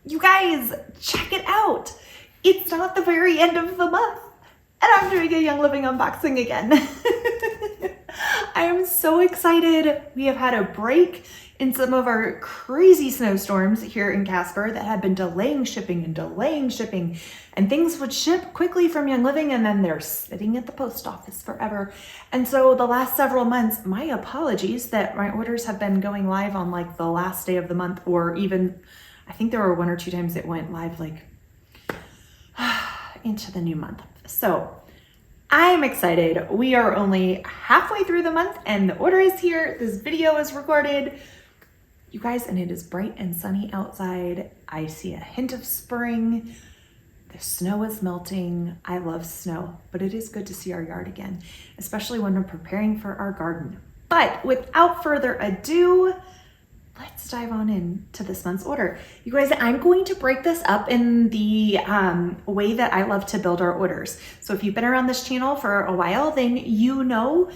You guys, check it out. It's not the very end of the month, and I'm doing a Young Living unboxing again. I am so excited. We have had a break in some of our crazy snowstorms here in Casper that had been delaying shipping, and things would ship quickly from Young Living and then they're sitting at the post office forever. And so the last several months, my apologies that my orders have been going live on like the last day of the month, or even I think there were 1 or 2 times it went live like into the new month. So I'm excited. We are only halfway through the month and the order is here. This video is recorded. You guys, and it is bright and sunny outside. I see a hint of spring. The snow is melting. I love snow, but it is good to see our yard again, especially when we're preparing for our garden. But without further ado, let's dive on into this month's order. You guys, I'm going to break this up in the way that I love to build our orders. So if you've been around this channel for a while, then you know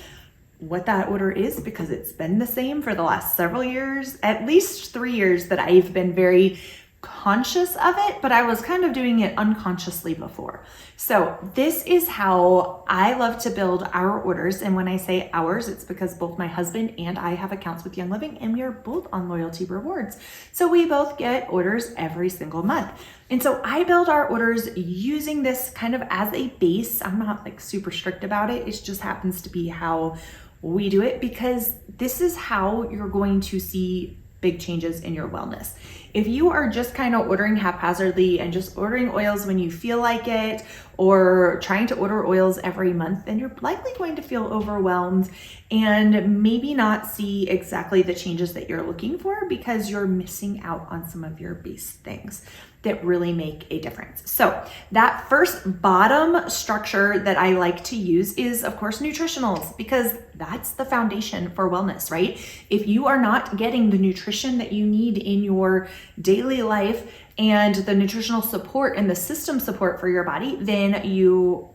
what that order is, because it's been the same for the last several years, at least 3 years that I've been very conscious of it, but I was kind of doing it unconsciously before. So this is how I love to build our orders. And when I say ours, it's because both my husband and I have accounts with Young Living and we are both on loyalty rewards. So we both get orders every single month. And so I build our orders using this kind of as a base. I'm not like super strict about it. It just happens to be how we do it, because this is how you're going to see big changes in your wellness. If you are just kind of ordering haphazardly and just ordering oils when you feel like it, or trying to order oils every month, then you're likely going to feel overwhelmed and maybe not see exactly the changes that you're looking for, because you're missing out on some of your base things that really make a difference. So that first bottom structure that I like to use is, of course, Nutritionals, because that's the foundation for wellness, right? If you are not getting the nutrition that you need in your daily life and the nutritional support and the system support for your body, then you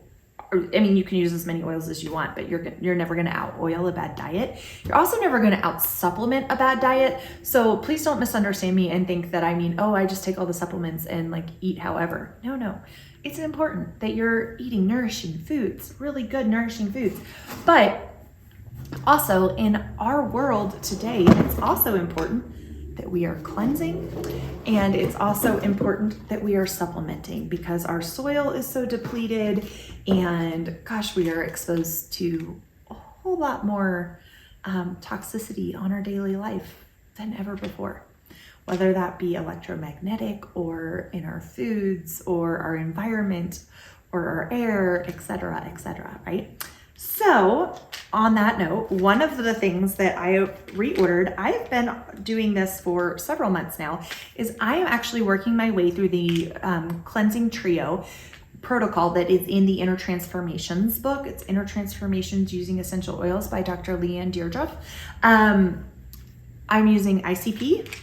can use as many oils as you want, but you're never going to out oil a bad diet. You're also never going to out supplement a bad diet. So please don't misunderstand me and think that I mean, oh, I just take all the supplements and like eat however. No. It's important that you're eating nourishing foods, really good nourishing foods. But also in our world today, it's also important that we are cleansing, and it's also important that we are supplementing, because our soil is so depleted, and gosh, we are exposed to a whole lot more toxicity on our daily life than ever before, whether that be electromagnetic or in our foods or our environment or our air, etc., right? So on that note, one of the things that I reordered, I've been doing this for several months now, is I am actually working my way through the cleansing trio protocol that is in the Inner Transformations book. It's Inner Transformations Using Essential Oils by Dr. Leanne Deirdre. I'm using ICP,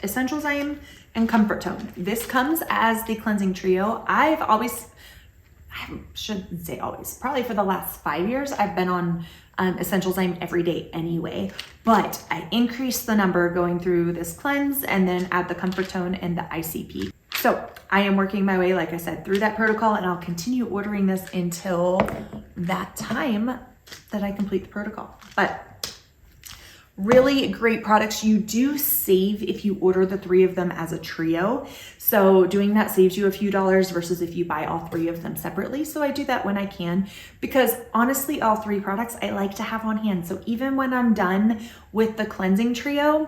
Essential Zyme, and Comfort Tone. This comes as the cleansing trio. I shouldn't say always, probably for the last 5 years, I've been on Essential Zyme every day anyway, but I increased the number going through this cleanse and then add the Comfort Tone and the ICP. So I am working my way, like I said, through that protocol, and I'll continue ordering this until that time that I complete the protocol. But really great products. You do save if you order the 3 of them as a trio. So doing that saves you a few dollars versus if you buy all 3 of them separately. So I do that when I can, because honestly, all 3 products I like to have on hand. So even when I'm done with the cleansing trio,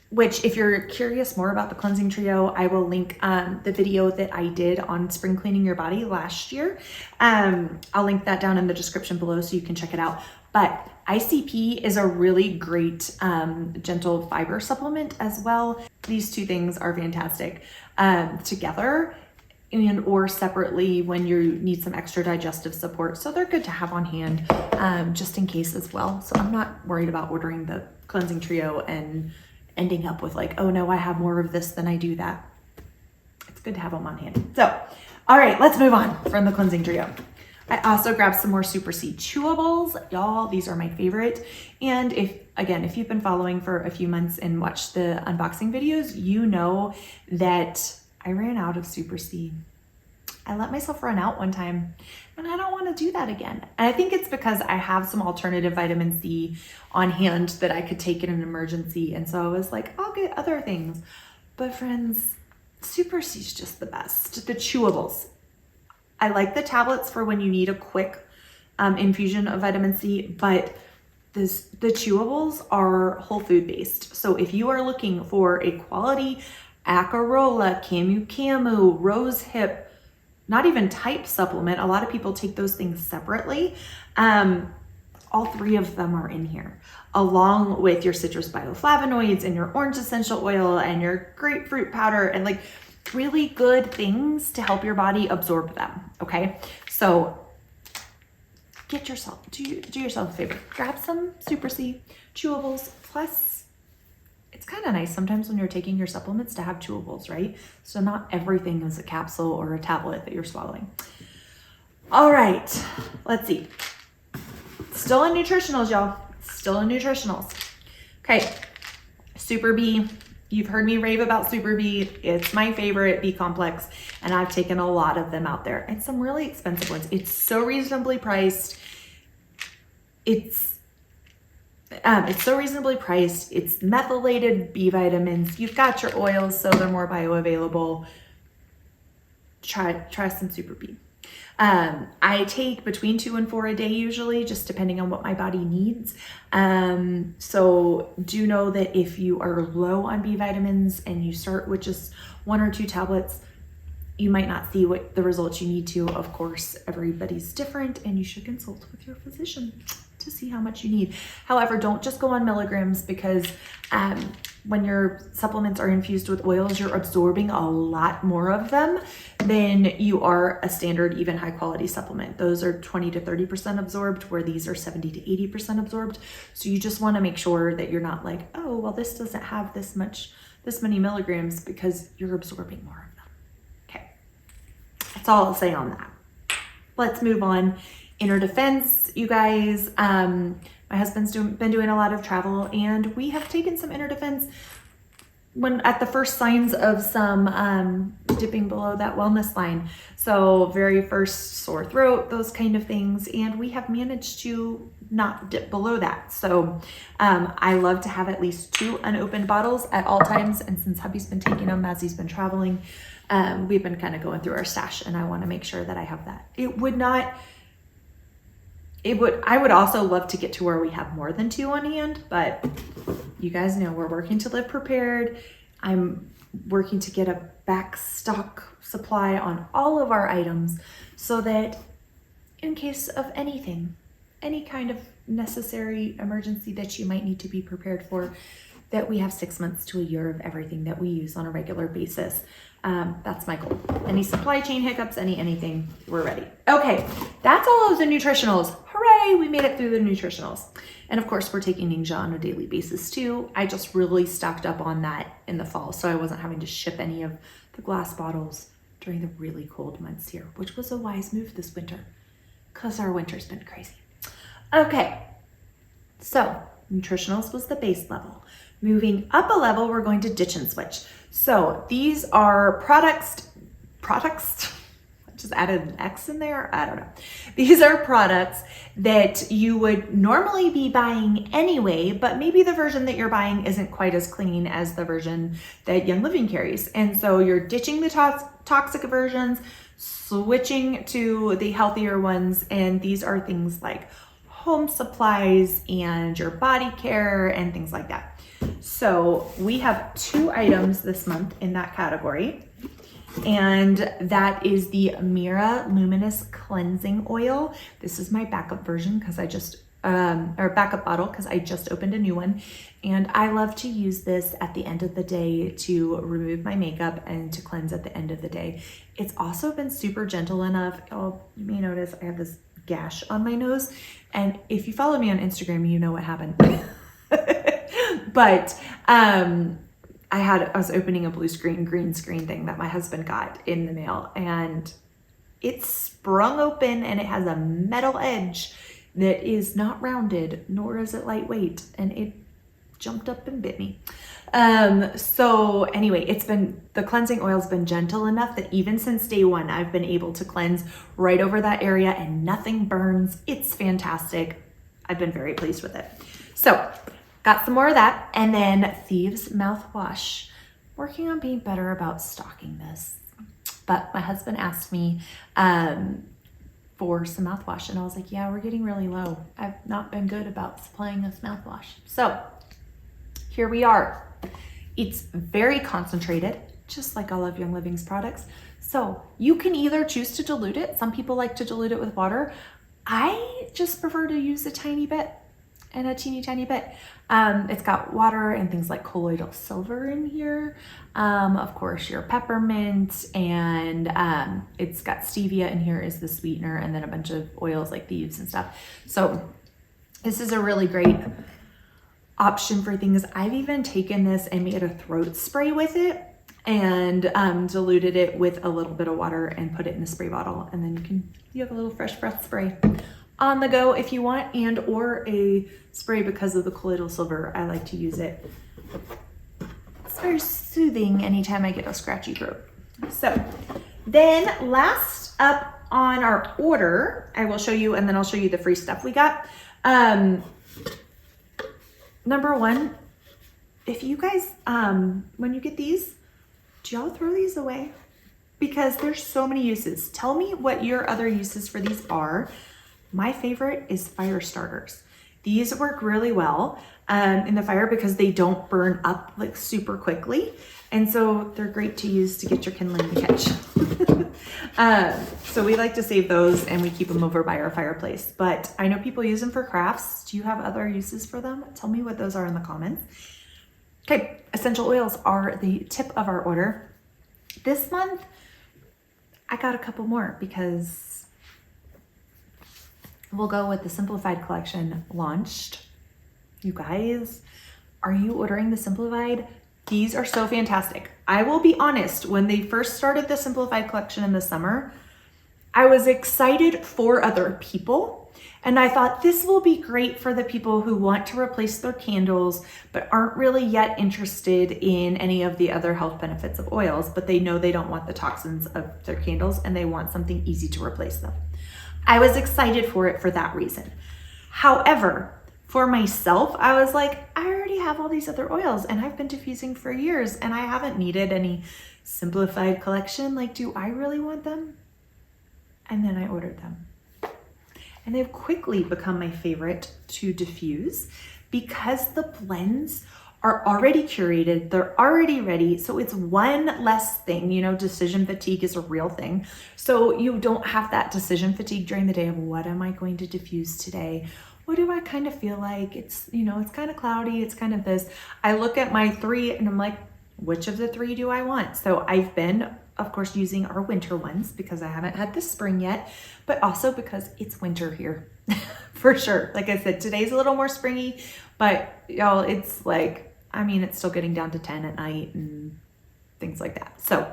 which if you're curious more about the cleansing trio, I will link the video that I did on spring cleaning your body last year. I'll link that down in the description below so you can check it out. But ICP is a really great gentle fiber supplement as well. These 2 things are fantastic together and or separately when you need some extra digestive support. So they're good to have on hand just in case as well. So I'm not worried about ordering the cleansing trio and ending up with like, oh no, I have more of this than I do that. It's good to have them on hand. So, all right, let's move on from the cleansing trio. I also grabbed some more Super C chewables. Y'all, these are my favorite. And if you've been following for a few months and watched the unboxing videos, you know that I ran out of Super C. I let myself run out one time and I don't want to do that again. And I think it's because I have some alternative vitamin C on hand that I could take in an emergency. And so I was like, I'll get other things. But friends, Super C is just the best. The chewables. I like the tablets for when you need a quick infusion of vitamin C, but the chewables are whole food based. So if you are looking for a quality Acerola, Camu Camu, Rose Hip, not even type supplement, a lot of people take those things separately. All three of them are in here, along with your citrus bioflavonoids and your orange essential oil and your grapefruit powder and like really good things to help your body absorb them. Okay, so do yourself a favor, grab some Super C chewables. Plus, it's kind of nice sometimes when you're taking your supplements to have chewables, right? So not everything is a capsule or a tablet that you're swallowing. All right, let's see. Still in nutritionals, y'all. Still in nutritionals. Okay, Super B. You've heard me rave about Super B. It's my favorite B complex, and I've taken a lot of them out there, and some really expensive ones. It's so reasonably priced. It's so reasonably priced. It's methylated B vitamins. You've got your oils, so they're more bioavailable. Try some Super B. I take between 2 and 4 a day usually, just depending on what my body needs. So do know that if you are low on B vitamins and you start with just 1 or 2 tablets, you might not see what the results you need to. Of course, everybody's different and you should consult with your physician to see how much you need. However, don't just go on milligrams, because when your supplements are infused with oils, you're absorbing a lot more of them than you are a standard, even high quality supplement. Those are 20 to 30% absorbed, where these are 70 to 80% absorbed. So you just want to make sure that you're not like, oh, well, this doesn't have this many milligrams, because you're absorbing more of them. Okay, that's all I'll say on that. Let's move on. Inner defense, you guys. My husband's been doing a lot of travel, and we have taken some inner defense when at the first signs of some dipping below that wellness line. So very first sore throat, those kind of things. And we have managed to not dip below that. So I love to have at least 2 unopened bottles at all times. And since hubby's been taking them as he's been traveling, we've been kind of going through our stash, and I want to make sure that I have that. I would also love to get to where we have more than 2 on hand, but you guys know we're working to live prepared. I'm working to get a back stock supply on all of our items, so that in case of anything, any kind of necessary emergency that you might need to be prepared for, that we have 6 months to a year of everything that we use on a regular basis. That's my goal. Any supply chain hiccups, anything, we're ready. Okay, that's all of the nutritionals. Hooray, we made it through the nutritionals. And of course, we're taking Ninja on a daily basis too. I just really stocked up on that in the fall, so I wasn't having to ship any of the glass bottles during the really cold months here, which was a wise move this winter, because our winter's been crazy. Okay, so nutritionals was the base level. Moving up a level, we're going to ditch and switch. So these are products, I just added an X in there, I don't know. These are products that you would normally be buying anyway, but maybe the version that you're buying isn't quite as clean as the version that Young Living carries. And so you're ditching the toxic versions, switching to the healthier ones. And these are things like home supplies and your body care and things like that. So we have 2 items this month in that category, and that is the Mira Luminous Cleansing Oil. This is my backup version because backup bottle, because I just opened a new one, and I love to use this at the end of the day to remove my makeup and to cleanse at the end of the day. It's also been super gentle enough. Oh, you may notice I have this gash on my nose, and if you follow me on Instagram, you know what happened. But I was opening a blue screen, green screen thing that my husband got in the mail, and It's sprung open and it has a metal edge that is not rounded, nor is it lightweight, and it jumped up and bit me. So anyway, the cleansing oil's been gentle enough that even since day one, I've been able to cleanse right over that area and nothing burns. It's fantastic. I've been very pleased with it. So got some more of that, and then Thieves mouthwash. Working on being better about stocking this, but my husband asked me for some mouthwash, and I was like, yeah, we're getting really low. I've not been good about supplying us mouthwash. So here we are. It's very concentrated, just like all of Young Living's products. So you can either choose to dilute it. Some people like to dilute it with water. I just prefer to use a tiny bit and a teeny tiny bit. It's got water and things like colloidal silver in here. Of course, your peppermint, and it's got stevia in here is the sweetener, and then a bunch of oils like Thieves and stuff. So this is a really great option for things. I've even taken this and made a throat spray with it, and diluted it with a little bit of water and put it in a spray bottle, and then you have a little fresh breath spray on the go if you want, and or a spray because of the colloidal silver. I like to use it. It's very soothing anytime I get a scratchy throat. So then last up on our order, I will show you, and then I'll show you the free stuff we got. Number one, if you guys, when you get these, do y'all throw these away? Because there's so many uses. Tell me what your other uses for these are. My favorite is fire starters. These work really well in the fire because they don't burn up like super quickly. And so they're great to use to get your kindling to catch. So we like to save those and we keep them over by our fireplace. But I know people use them for crafts. Do you have other uses for them? Tell me what those are in the comments. Okay, essential oils are the tip of our order. This month, I got a couple more because we'll go with the Simplified collection launched. You guys, are you ordering the Simplified? These are so fantastic. I will be honest, when they first started the Simplified collection in the summer, I was excited for other people. And I thought this will be great for the people who want to replace their candles, but aren't really yet interested in any of the other health benefits of oils, but they know they don't want the toxins of their candles and they want something easy to replace them. I was excited for it for that reason. However, for myself, I was like, I already have all these other oils and I've been diffusing for years and I haven't needed any Simplified collection. Like, do I really want them? And then I ordered them. And they've quickly become my favorite to diffuse because the blends are already curated, they're already ready. So it's one less thing, decision fatigue is a real thing. So you don't have that decision fatigue during the day of what am I going to diffuse today? What do I kind of feel like? It's, it's kind of cloudy. It's kind of this. I look at my 3 and I'm like, which of the 3 do I want? So I've been, of course, using our winter ones because I haven't had the spring yet, but also because it's winter here for sure. Like I said, today's a little more springy, but y'all, it's like, it's still getting down to 10 at night and things like that. So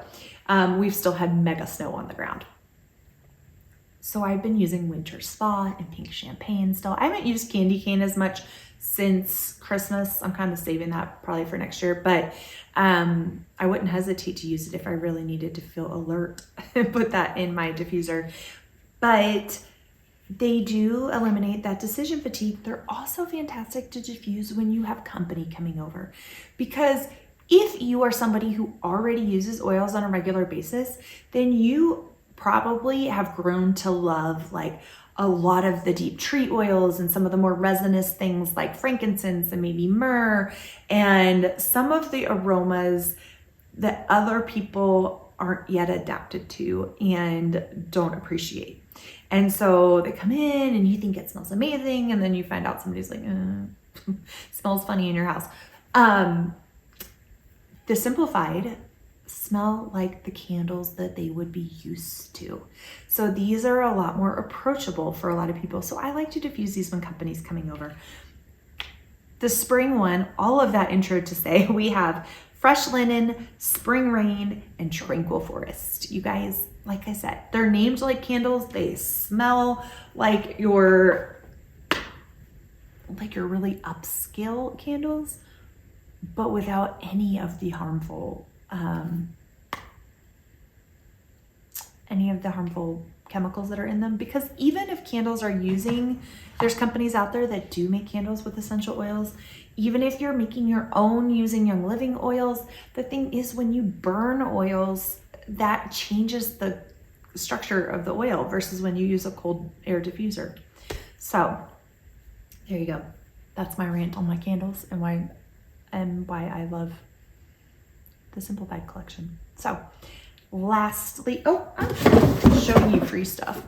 we've still had mega snow on the ground. So I've been using Winter Spa and Pink Champagne still. I haven't used Candy Cane as much since Christmas. I'm kind of saving that probably for next year, but I wouldn't hesitate to use it if I really needed to feel alert and put that in my diffuser. But they do eliminate that decision fatigue. They're also fantastic to diffuse when you have company coming over, because if you are somebody who already uses oils on a regular basis, then you probably have grown to love like a lot of the deep tree oils and some of the more resinous things like frankincense and maybe myrrh and some of the aromas that other people aren't yet adapted to and don't appreciate. And so they come in and you think it smells amazing, and then you find out somebody's like, smells funny in your house. The Simplified smell like the candles that they would be used to. So these are a lot more approachable for a lot of people. So I like to diffuse these when company's coming over. The spring one, all of that intro to say, we have Fresh Linen, Spring Rain, and Tranquil Forest. You guys, like I said, they're named like candles. They smell like your really upscale candles, but without any of the harmful chemicals that are in them. Because even if candles are using, there's companies out there that do make candles with essential oils. Even if you're making your own using Young Living oils, the thing is when you burn oils, that changes the structure of the oil versus when you use a cold air diffuser. So there you go. That's my rant on my candles and why I love the Simplified collection. So lastly, I'm showing you free stuff.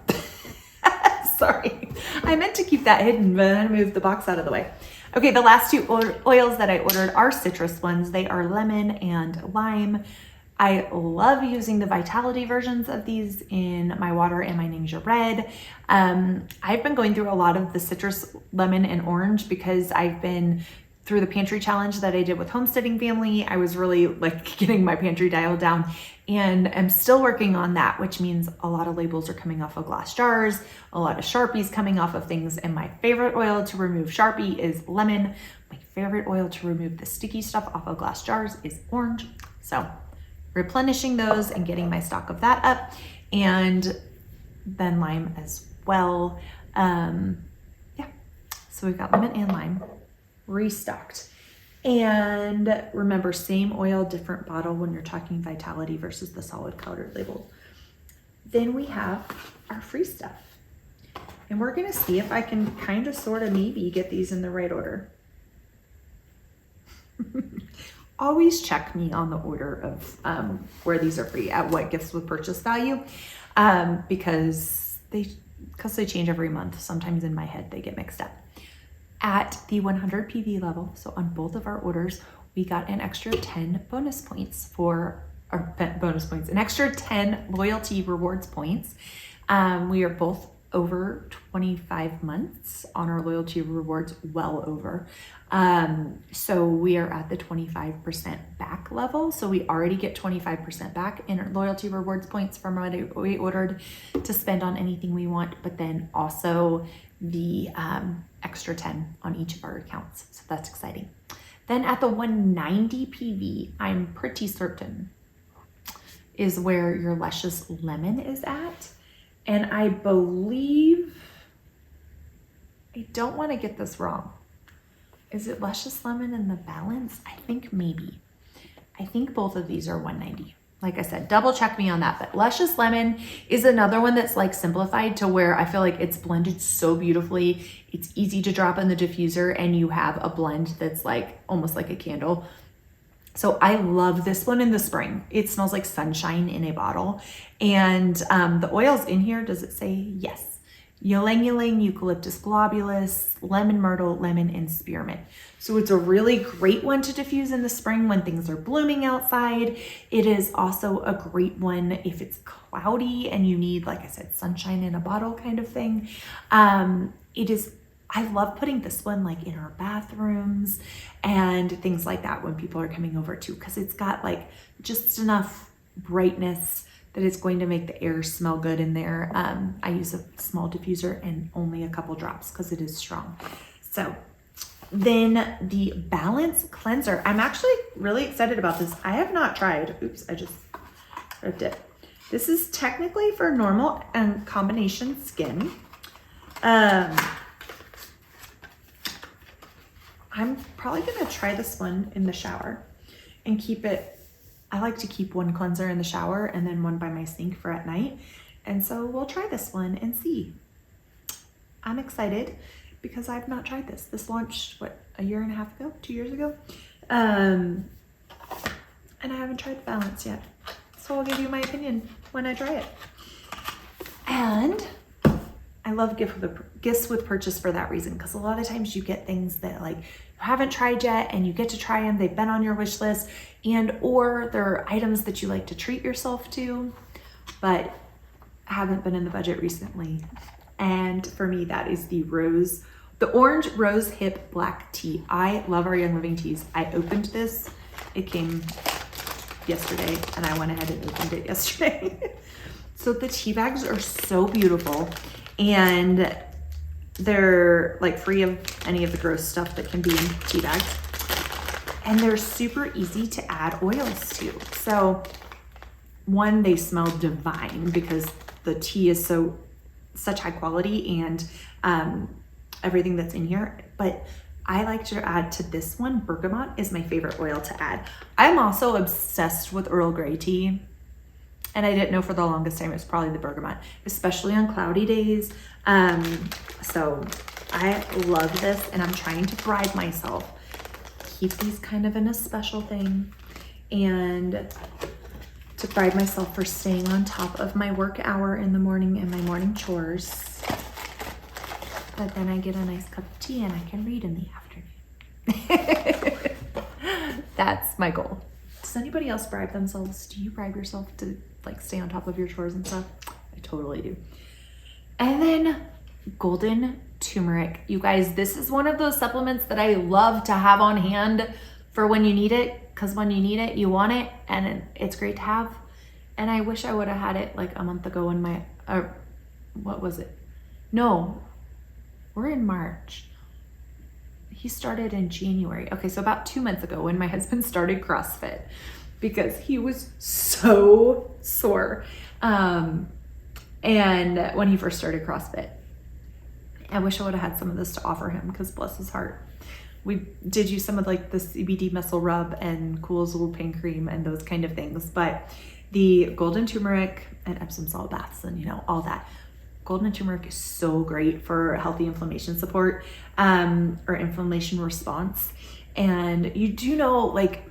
Sorry, I meant to keep that hidden, but I moved the box out of the way. Okay, the last two oils that I ordered are citrus ones. They are lemon and lime. I love using the Vitality versions of these in my water and my Ningxia Red. I've been going through a lot of the citrus, lemon, and orange because I've been through the pantry challenge that I did with Homesteading Family. I was really like getting my pantry dialed down, and I'm still working on that, which means a lot of labels are coming off of glass jars, a lot of Sharpies coming off of things. And my favorite oil to remove Sharpie is lemon. My favorite oil to remove the sticky stuff off of glass jars is orange. So replenishing those and getting my stock of that up, and then lime as well. Yeah, so we've got lemon and lime restocked. And remember, same oil, different bottle when you're talking Vitality versus the solid powdered label. Then we have our free stuff, and we're gonna see if I can kind of sort of maybe get these in the right order. Always check me on the order of where these are free at what gifts with purchase value, because they change every month. Sometimes in my head they get mixed up. At the 100 PV level, so on both of our orders, we got an extra 10 bonus points an extra 10 loyalty rewards points. We are both over 25 months on our loyalty rewards, well over. So we are at the 25% back level. So we already get 25% back in our loyalty rewards points from what we ordered to spend on anything we want, but then also the extra 10 on each of our accounts. So that's exciting. Then at the 190 PV, I'm pretty certain is where your Luscious Lemon is at. And I believe, I don't want to get this wrong. Is it Luscious Lemon in the balance? I think maybe. I think both of these are 190. Like I said, double check me on that. But Luscious Lemon is another one that's like simplified to where I feel like it's blended so beautifully. It's easy to drop in the diffuser and you have a blend that's like almost like a candle. So I love this one in the spring. It smells like sunshine in a bottle. And the oils in here, does it say? Yes. Ylang Ylang, Eucalyptus globulus, Lemon Myrtle, Lemon, and Spearmint. So it's a really great one to diffuse in the spring when things are blooming outside. It is also a great one if it's cloudy and you need, like I said, sunshine in a bottle kind of thing. I love putting this one like in our bathrooms and things like that when people are coming over too, because it's got like just enough brightness that it's going to make the air smell good in there. I use a small diffuser and only a couple drops because it is strong. So then the Balance Cleanser. I'm actually really excited about this. I have not tried. Oops, I just ripped it. This is technically for normal and combination skin. I'm probably gonna try this one in the shower and keep it. I like to keep one cleanser in the shower and then one by my sink for at night. And so we'll try this one and see. I'm excited because I've not tried this. This launched, what, a year and a half ago, 2 years ago? And I haven't tried the Balance yet. So I'll give you my opinion when I try it. And I love gifts with purchase for that reason, because a lot of times you get things that like you haven't tried yet and you get to try them. They've been on your wish list, and or they're items that you like to treat yourself to, but haven't been in the budget recently. And for me, that is the Orange Rose Hip Black Tea. I love our Young Living teas. I opened this It came yesterday and I went ahead and opened it yesterday. So the tea bags are so beautiful and they're like free of any of the gross stuff that can be in tea bags. And they're super easy to add oils to. So one, they smell divine because the tea is such high quality and everything that's in here. But I like to add to this one, bergamot is my favorite oil to add. I'm also obsessed with Earl Grey tea. And I didn't know for the longest time it was probably the bergamot, especially on cloudy days. So I love this and I'm trying to bribe myself. Keep these kind of in a special thing and to bribe myself for staying on top of my work hour in the morning and my morning chores. But then I get a nice cup of tea and I can read in the afternoon. That's my goal. Does anybody else bribe themselves? Do you bribe yourself to like stay on top of your chores and stuff? I totally do. And then golden turmeric. You guys, this is one of those supplements that I love to have on hand for when you need it, because when you need it, you want it, and it's great to have. And I wish I would have had it like a month ago in my, what was it? No, we're in March. He started in January. Okay, so about 2 months ago when my husband started CrossFit because he was so sore. And when he first started CrossFit, I wish I would have had some of this to offer him because bless his heart. We did use some of like the CBD muscle rub and Cool Azul pain cream and those kind of things, but the golden turmeric and Epsom salt baths and all that. Golden turmeric is so great for healthy inflammation support or inflammation response. And you do know, like,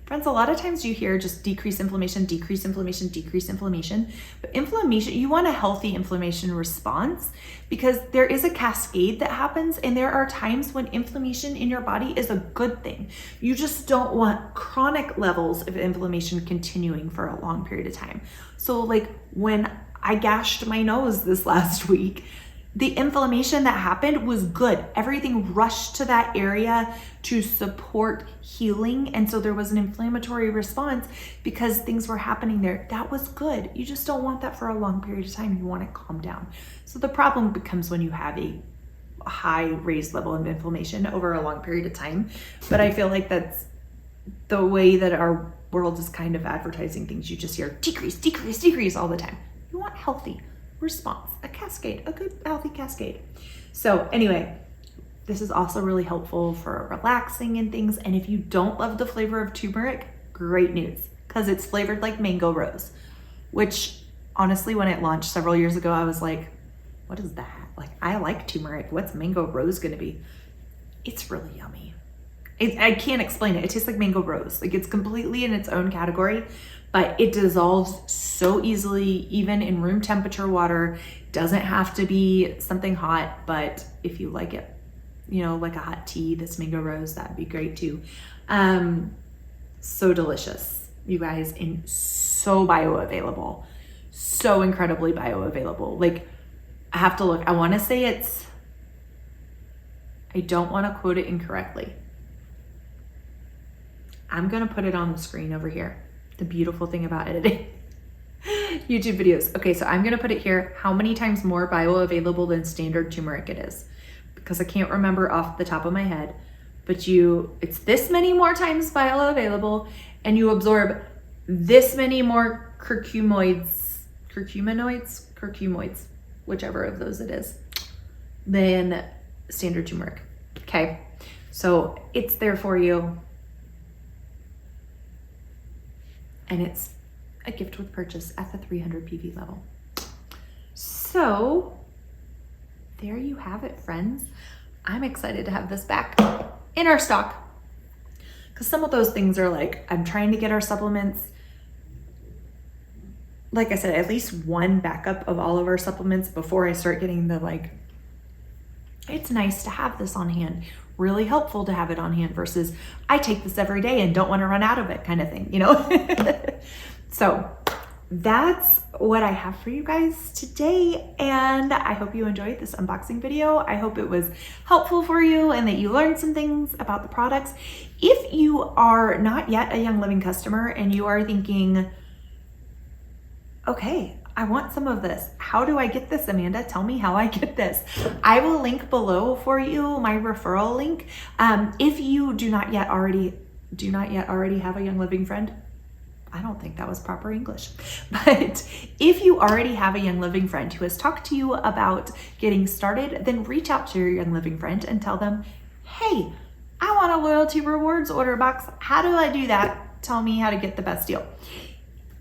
friends, a lot of times you hear just decrease inflammation, decrease inflammation, decrease inflammation. But inflammation, you want a healthy inflammation response because there is a cascade that happens and there are times when inflammation in your body is a good thing. You just don't want chronic levels of inflammation continuing for a long period of time. So like when I gashed my nose this last week, the inflammation that happened was good. Everything rushed to that area to support healing. And so there was an inflammatory response because things were happening there. That was good. You just don't want that for a long period of time. You want it calmed down. So the problem becomes when you have a high raised level of inflammation over a long period of time. But I feel like that's the way that our world is kind of advertising things. You just hear decrease, decrease, decrease all the time. You want healthy response, a cascade, a good healthy cascade. So anyway, this is also really helpful for relaxing and things. And if you don't love the flavor of turmeric, great news, because it's flavored like mango rose, which honestly, when it launched several years ago, I was like, what is that? Like, I like turmeric. What's mango rose gonna be? It's really yummy. I can't explain it. It tastes like mango rose. Like it's completely in its own category, but it dissolves so easily, even in room temperature water. Doesn't have to be something hot, but if you like it, like a hot tea, this mango rose, that'd be great too. So delicious, you guys, and so bioavailable, so incredibly bioavailable. Like I have to look, I wanna say I don't wanna quote it incorrectly. I'm gonna put it on the screen over here. The beautiful thing about editing YouTube videos. Okay, so I'm gonna put it here, how many times more bioavailable than standard turmeric it is, because I can't remember off the top of my head, but it's this many more times bioavailable and you absorb this many more curcuminoids, whichever of those it is, than standard turmeric. Okay, so it's there for you. And it's a gift with purchase at the 300 PV level. So there you have it, friends. I'm excited to have this back in our stock because some of those things are like, I'm trying to get our supplements, like I said, at least one backup of all of our supplements before I start getting it's nice to have this on hand. Really helpful to have it on hand versus I take this every day and don't want to run out of it kind of thing, So that's what I have for you guys today, and I hope you enjoyed this unboxing video. I hope it was helpful for you and that you learned some things about the products. If you are not yet a Young Living customer and you are thinking, okay, I want some of this. How do I get this, Amanda? Tell me how I get this. I will link below for you my referral link. If you do not yet already have a Young Living friend, I don't think that was proper English, but if you already have a Young Living friend who has talked to you about getting started, then reach out to your Young Living friend and tell them, hey, I want a loyalty rewards order box. How do I do that? Tell me how to get the best deal.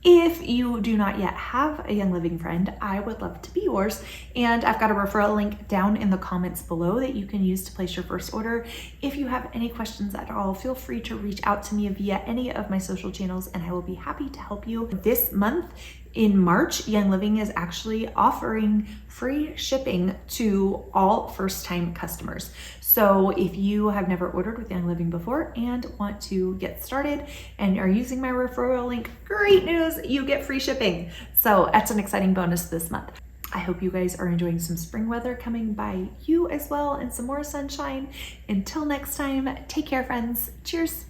If you do not yet have a Young Living friend, I would love to be yours. And I've got a referral link down in the comments below that you can use to place your first order. If you have any questions at all, feel free to reach out to me via any of my social channels and I will be happy to help you. This month in March, Young Living is actually offering free shipping to all first-time customers. So if you have never ordered with Young Living before and want to get started and are using my referral link, great news, you get free shipping. So that's an exciting bonus this month. I hope you guys are enjoying some spring weather coming by you as well and some more sunshine. Until next time, take care, friends. Cheers.